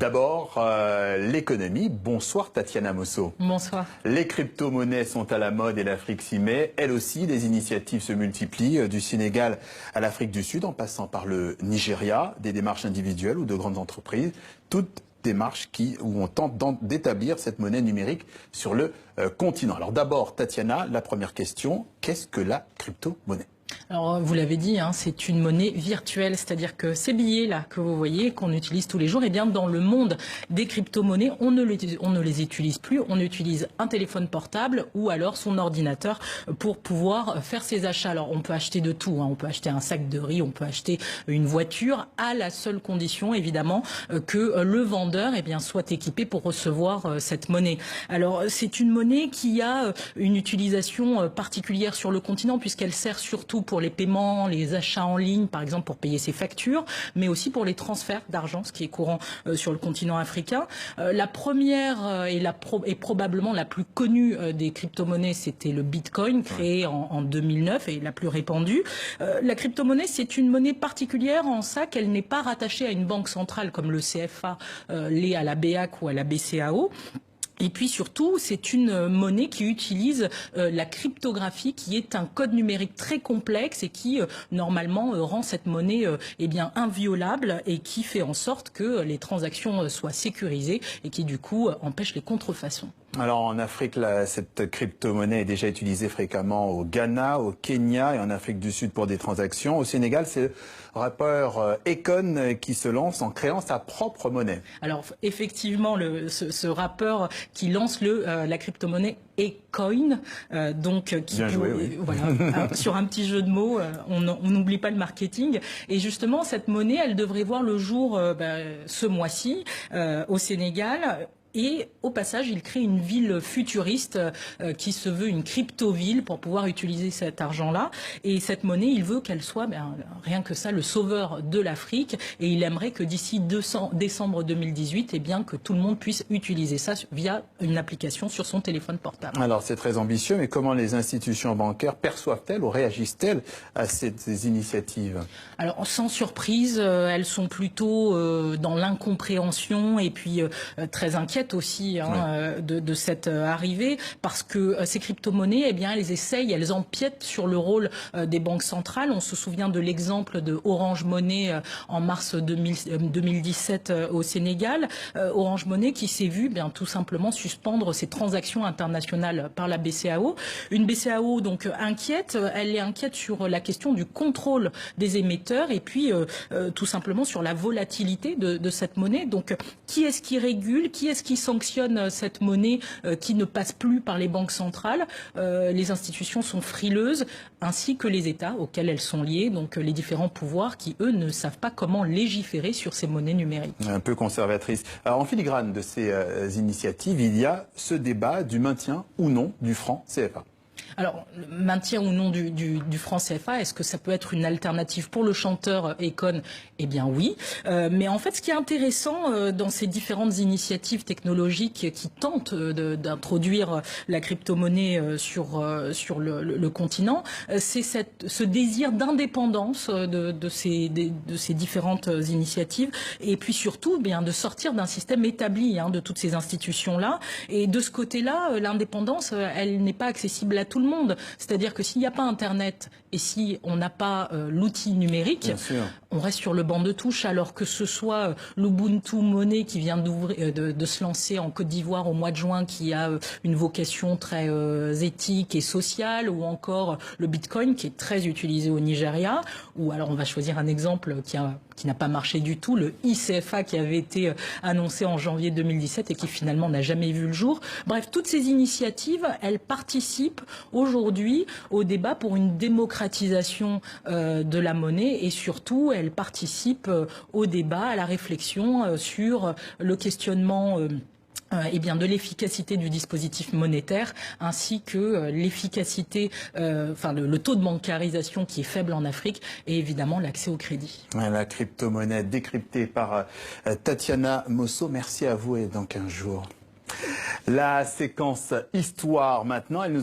D'abord, l'économie. Bonsoir Tatiana Mosso. Bonsoir. Les crypto-monnaies sont à la mode et l'Afrique s'y met. Elle aussi, les initiatives se multiplient, du Sénégal à l'Afrique du Sud, en passant par le Nigeria, des démarches individuelles ou de grandes entreprises. Toutes démarches où on tente d'établir cette monnaie numérique sur le continent. Alors d'abord, Tatiana, la première question, qu'est-ce que la crypto-monnaie ? Alors, vous l'avez dit, c'est une monnaie virtuelle, c'est-à-dire que ces billets-là que vous voyez, qu'on utilise tous les jours, eh bien, dans le monde des crypto-monnaies, on ne les utilise plus. On utilise un téléphone portable ou alors son ordinateur pour pouvoir faire ses achats. Alors, on peut acheter de tout, on peut acheter un sac de riz, on peut acheter une voiture, à la seule condition, évidemment, que le vendeur, soit équipé pour recevoir cette monnaie. Alors, c'est une monnaie qui a une utilisation particulière sur le continent, puisqu'elle sert surtout pour les paiements, les achats en ligne, par exemple pour payer ses factures, mais aussi pour les transferts d'argent, ce qui est courant sur le continent africain. La première et probablement la plus connue des crypto-monnaies, c'était le Bitcoin, créé en 2009 et la plus répandue. La crypto-monnaie, c'est une monnaie particulière en ça qu'elle n'est pas rattachée à une banque centrale comme le CFA l'est à la BEAC ou à la BCAO. Et puis surtout, c'est une monnaie qui utilise la cryptographie, qui est un code numérique très complexe et qui normalement rend cette monnaie inviolable et qui fait en sorte que les transactions soient sécurisées et qui du coup empêche les contrefaçons. Alors en Afrique, cette crypto-monnaie est déjà utilisée fréquemment au Ghana, au Kenya et en Afrique du Sud pour des transactions. Au Sénégal, c'est le rappeur Akon qui se lance en créant sa propre monnaie. Alors effectivement, ce rappeur qui lance la crypto-monnaie Akon, Bien joué, oui. Voilà, sur un petit jeu de mots, on n'oublie pas le marketing. Et justement, cette monnaie, elle devrait voir le jour ce mois-ci au Sénégal. Et au passage, il crée une ville futuriste qui se veut une crypto-ville pour pouvoir utiliser cet argent-là. Et cette monnaie, il veut qu'elle soit, rien que ça, le sauveur de l'Afrique. Et il aimerait que d'ici décembre 2018, que tout le monde puisse utiliser ça via une application sur son téléphone portable. Alors c'est très ambitieux, mais comment les institutions bancaires perçoivent-elles ou réagissent-elles à ces initiatives? Alors sans surprise, elles sont plutôt dans l'incompréhension et puis très inquiètes aussi de cette arrivée, parce que ces crypto-monnaies, elles empiètent sur le rôle des banques centrales. On se souvient de l'exemple de Orange Money en mars 2017 au Sénégal. Orange Money qui s'est vu tout simplement suspendre ses transactions internationales par la BCAO. Une BCAO donc inquiète, elle est inquiète sur la question du contrôle des émetteurs et puis tout simplement sur la volatilité de cette monnaie. Donc qui est-ce qui régule, qui est-ce qui sanctionne cette monnaie qui ne passe plus par les banques centrales? Les institutions sont frileuses, ainsi que les États auxquels elles sont liées, donc les différents pouvoirs qui, eux, ne savent pas comment légiférer sur ces monnaies numériques. Un peu conservatrice. Alors, en filigrane de ces initiatives, il y a ce débat du maintien ou non du franc CFA. Alors, le maintien ou non du franc CFA, est-ce que ça peut être une alternative pour le chanteur Akon? Eh bien oui. Mais en fait, ce qui est intéressant dans ces différentes initiatives technologiques qui tentent d'introduire la crypto-monnaie sur le continent, c'est ce désir d'indépendance de ces différentes initiatives et puis surtout de sortir d'un système établi de toutes ces institutions-là. Et de ce côté-là, l'indépendance, elle n'est pas accessible à tout le monde. C'est-à-dire que s'il n'y a pas Internet et si on n'a pas l'outil numérique, on reste sur le banc de touche, alors que ce soit l'Ubuntu Money qui vient de se lancer en Côte d'Ivoire au mois de juin, qui a une vocation très éthique et sociale, ou encore le Bitcoin qui est très utilisé au Nigeria, ou alors on va choisir un exemple qui n'a pas marché du tout, le ICFA qui avait été annoncé en janvier 2017 et qui finalement n'a jamais vu le jour. Bref, toutes ces initiatives, elles participent aujourd'hui au débat pour une démocratisation de la monnaie et surtout, elles participent au débat, à la réflexion sur le questionnement de l'efficacité du dispositif monétaire ainsi que l'efficacité, le taux de bancarisation qui est faible en Afrique et évidemment l'accès au crédit. La crypto-monnaie décryptée par Tatiana Mosso. Merci à vous et dans 15 jours. La séquence Histoire maintenant, elle nous